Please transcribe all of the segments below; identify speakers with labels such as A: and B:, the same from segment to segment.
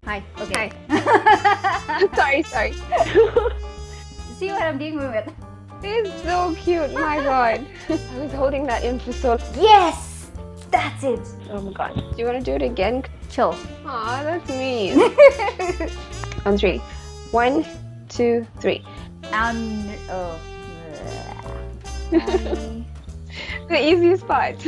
A: Hi. Okay.
B: Hi. sorry.
A: See what I'm dealing with?
B: It's so cute. My God. I was holding that in for so.
A: Yes! That's it.
B: Oh my God. Do you want to do it again?
A: Chill.
B: Aw, that's mean. On three. 1, 2, 3. The easiest part.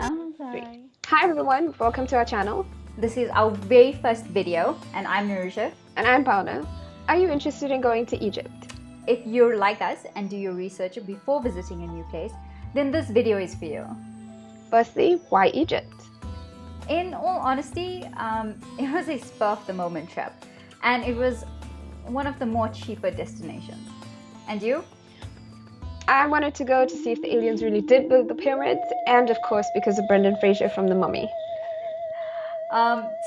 A: I'm sorry.
B: Hi everyone. Welcome to our channel.
A: This is our very first video, and I'm Nurja.
B: And I'm Paula. Are you interested in going to Egypt?
A: If you're like us and do your research before visiting a new place, then this video is for you.
B: Firstly, why Egypt?
A: In all honesty, it was a spur of the moment trip, and it was one of the more cheaper destinations. And you?
B: I wanted to go to see if the aliens really did build the pyramids, and of course because of Brendan Fraser from The Mummy.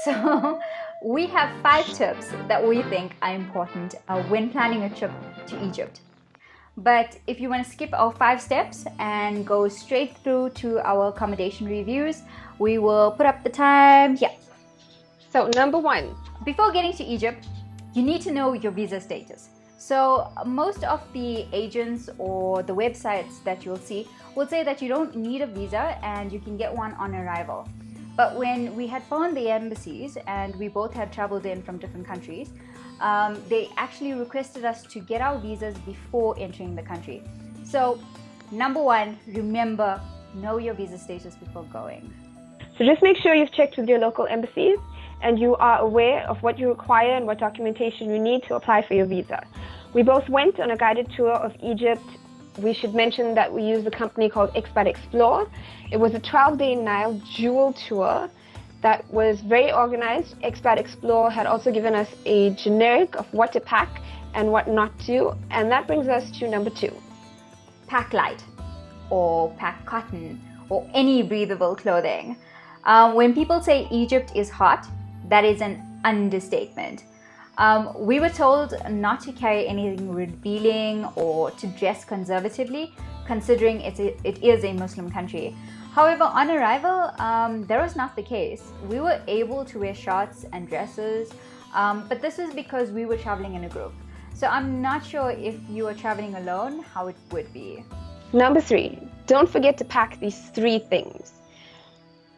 A: So we have 5 tips that we think are important when planning a trip to Egypt. But if you want to skip our 5 steps and go straight through to our accommodation reviews, we will put up the time here.
B: So number 1.
A: Before getting to Egypt, you need to know your visa status. So most of the agents or the websites that you'll see will say that you don't need a visa and you can get one on arrival. But when we had phoned the embassies and we both had traveled in from different countries, they actually requested us to get our visas before entering the country. So number 1, remember, know your visa status before going.
B: So just make sure you've checked with your local embassies and you are aware of what you require and what documentation you need to apply for your visa. We both went on a guided tour of Egypt. We should mention that we used a company called Expat Explore. It was a 12-day Nile jewel tour that was very organized. Expat Explore had also given us a generic of what to pack and what not to, and that brings us to number 2.
A: Pack light, or pack cotton, or any breathable clothing. When people say Egypt is hot, that is an understatement. We were told not to carry anything revealing or to dress conservatively, considering it is a Muslim country. However, on arrival, that was not the case. We were able to wear shorts and dresses, but this is because we were traveling in a group. So I'm not sure if you were traveling alone, how it would be.
B: Number 3, don't forget to pack these 3 things.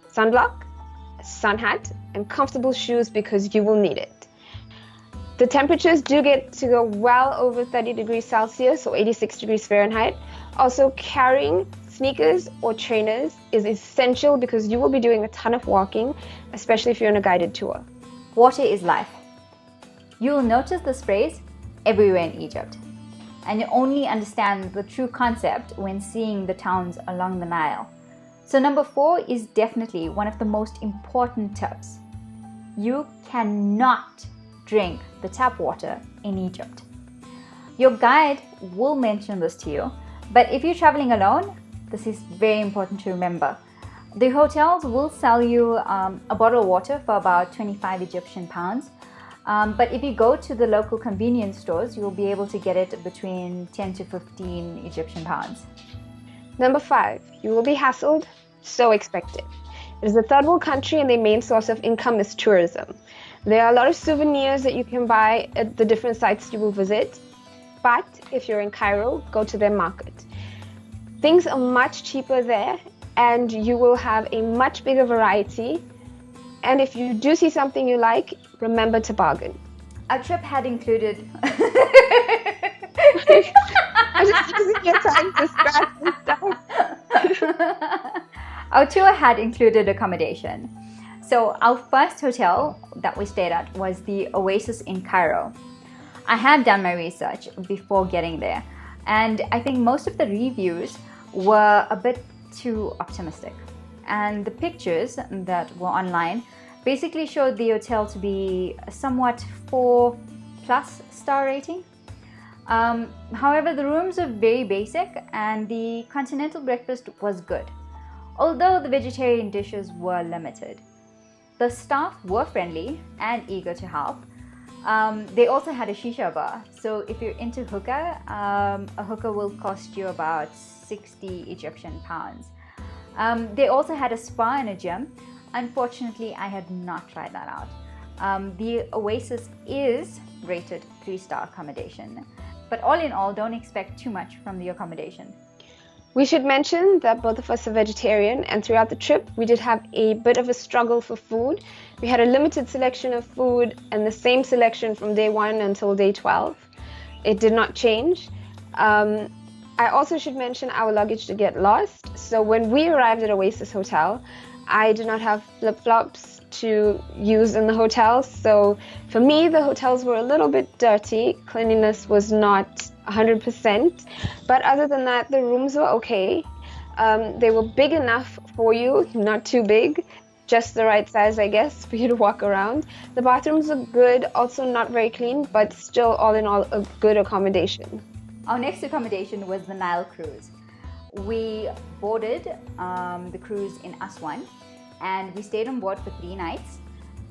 B: Sunblock, sun hat, and comfortable shoes because you will need it. The temperatures do get to go well over 30 degrees Celsius or 86 degrees Fahrenheit. Also, carrying sneakers or trainers is essential because you will be doing a ton of walking, especially if you're on a guided tour.
A: Water is life. You'll notice this phrase everywhere in Egypt, and you only understand the true concept when seeing the towns along the Nile. So number 4 is definitely one of the most important tips. You cannot drink the tap water in Egypt. Your guide will mention this to you, but if you're traveling alone, this is very important to remember. The hotels will sell you a bottle of water for about 25 Egyptian pounds, but if you go to the local convenience stores, you'll be able to get it between 10 to 15 Egyptian pounds.
B: Number 5, you will be hassled, so expected. It is a third world country and their main source of income is tourism. There are a lot of souvenirs that you can buy at the different sites you will visit, but if you're in Cairo, go to their market. Things are much cheaper there and you will have a much bigger variety, and if you do see something you like, remember to bargain.
A: Our trip had included
B: I'm just using your time to scratch and stuff.
A: Our tour had included accommodation. So our first hotel that we stayed at was the Oasis in Cairo. I had done my research before getting there, and I think most of the reviews were a bit too optimistic. And the pictures that were online basically showed the hotel to be somewhat 4+ star rating. However, the rooms are very basic and the continental breakfast was good, although the vegetarian dishes were limited. The staff were friendly and eager to help. They also had a shisha bar, so if you're into hookah, a hookah will cost you about 60 Egyptian pounds. They also had a spa and a gym. Unfortunately, I had not tried that out. The Oasis is rated 3-star accommodation. But all in all, don't expect too much from the accommodation.
B: We should mention that both of us are vegetarian, and throughout the trip we did have a bit of a struggle for food. We had a limited selection of food and the same selection from day 1 until day 12. It did not change. I also should mention our luggage did get lost. So when we arrived at Oasis Hotel, I did not have flip-flops to use in the hotel. So for me, the hotels were a little bit dirty. Cleanliness was not 100%. But other than that, the rooms were okay. They were big enough for you, not too big, just the right size, I guess, for you to walk around. The bathrooms were good, also not very clean, but still all in all a good accommodation.
A: Our next accommodation was the Nile cruise. We boarded the cruise in Aswan, and we stayed on board for 3 nights,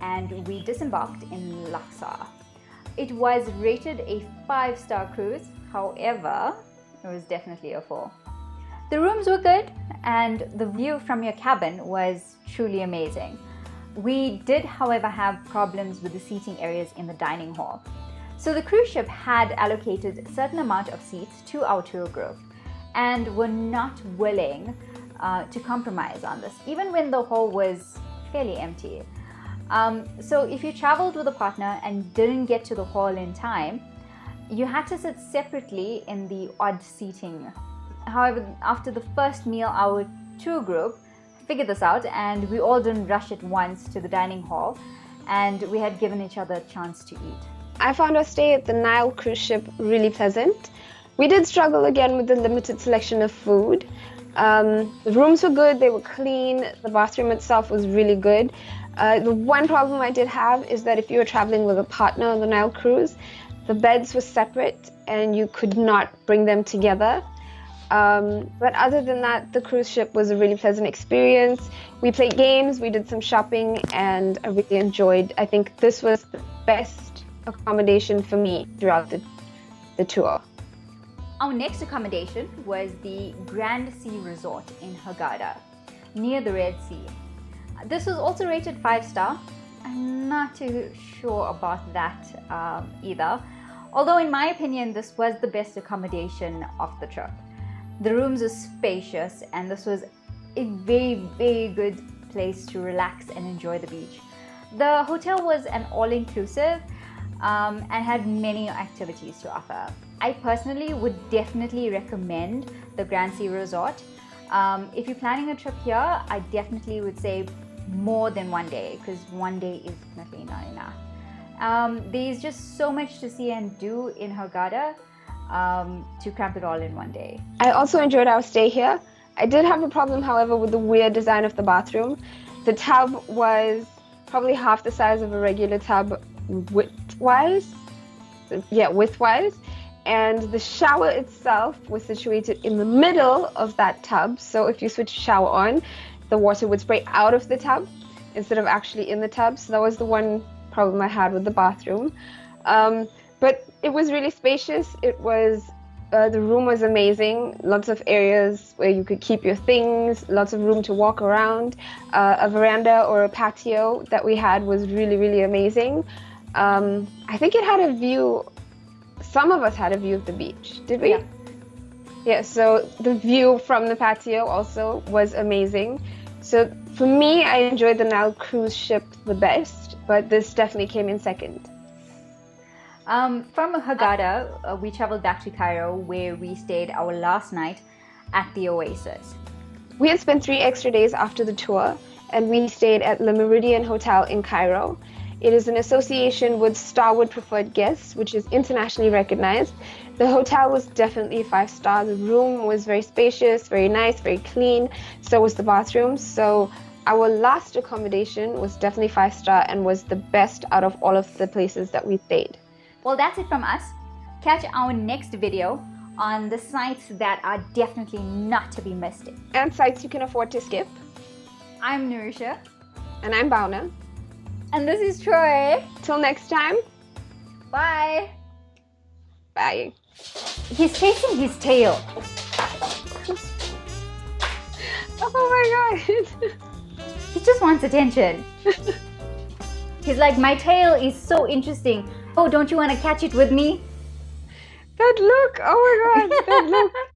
A: and we disembarked in Luxor. It was rated a 5-star cruise, however, it was definitely a 4. The rooms were good, and the view from your cabin was truly amazing. We did, however, have problems with the seating areas in the dining hall. So the cruise ship had allocated a certain amount of seats to our tour group and were not willing to compromise on this, even when the hall was fairly empty. So if you traveled with a partner and didn't get to the hall in time, you had to sit separately in the odd seating. However, after the first meal, our tour group figured this out, and we all didn't rush at once to the dining hall, and we had given each other a chance to eat.
B: I found our stay at the Nile cruise ship really pleasant. We did struggle again with the limited selection of food. The rooms were good, they were clean, the bathroom itself was really good. The one problem I did have is that if you were traveling with a partner on the Nile cruise, the beds were separate and you could not bring them together. But other than that, the cruise ship was a really pleasant experience. We played games, we did some shopping, and I really enjoyed. I think this was the best accommodation for me throughout the tour.
A: Our next accommodation was the Grand Sea Resort in Hurgada, near the Red Sea. This was also rated 5-star. I'm not too sure about that either, although in my opinion this was the best accommodation of the trip. The rooms were spacious, and this was a very good place to relax and enjoy the beach. The hotel was an all-inclusive and had many activities to offer. I personally would definitely recommend the Grand Sea Resort. If you're planning a trip here, I definitely would say more than 1 day, because 1 day is definitely not enough. There's just so much to see and do in Hurgada to cramp it all in 1 day.
B: I also enjoyed our stay here. I did have a problem, however, with the weird design of the bathroom. The tub was probably half the size of a regular tub width-wise, and the shower itself was situated in the middle of that tub. So if you switch shower on, the water would spray out of the tub instead of actually in the tub. So that was the one problem I had with the bathroom. But it was really spacious. It was the room was amazing. Lots of areas where you could keep your things, lots of room to walk around. A veranda or a patio that we had was really amazing. I think it had a view, some of us had a view of the beach, did we? Yeah, so the view from the patio also was amazing. So for me, I enjoyed the Nile cruise ship the best, but this definitely came in second.
A: From Hurgada, we traveled back to Cairo, where we stayed our last night at the Oasis.
B: We had spent 3 extra days after the tour, and we stayed at the Meridien Hotel in Cairo. It is an association with Starwood Preferred Guests, which is internationally recognized. The hotel was definitely 5-star. The room was very spacious, very nice, very clean. So was the bathroom. So our last accommodation was definitely 5-star and was the best out of all of the places that we stayed.
A: Well, that's it from us. Catch our next video on the sites that are definitely not to be missed.
B: And sites you can afford to skip.
A: I'm Nurisha.
B: And I'm Bauna.
A: And this is Troy.
B: Till next time.
A: Bye.
B: Bye.
A: He's chasing his tail.
B: Oh my god.
A: He just wants attention. He's like, my tail is so interesting. Oh, don't you want to catch it with me?
B: That look, oh my god, that look.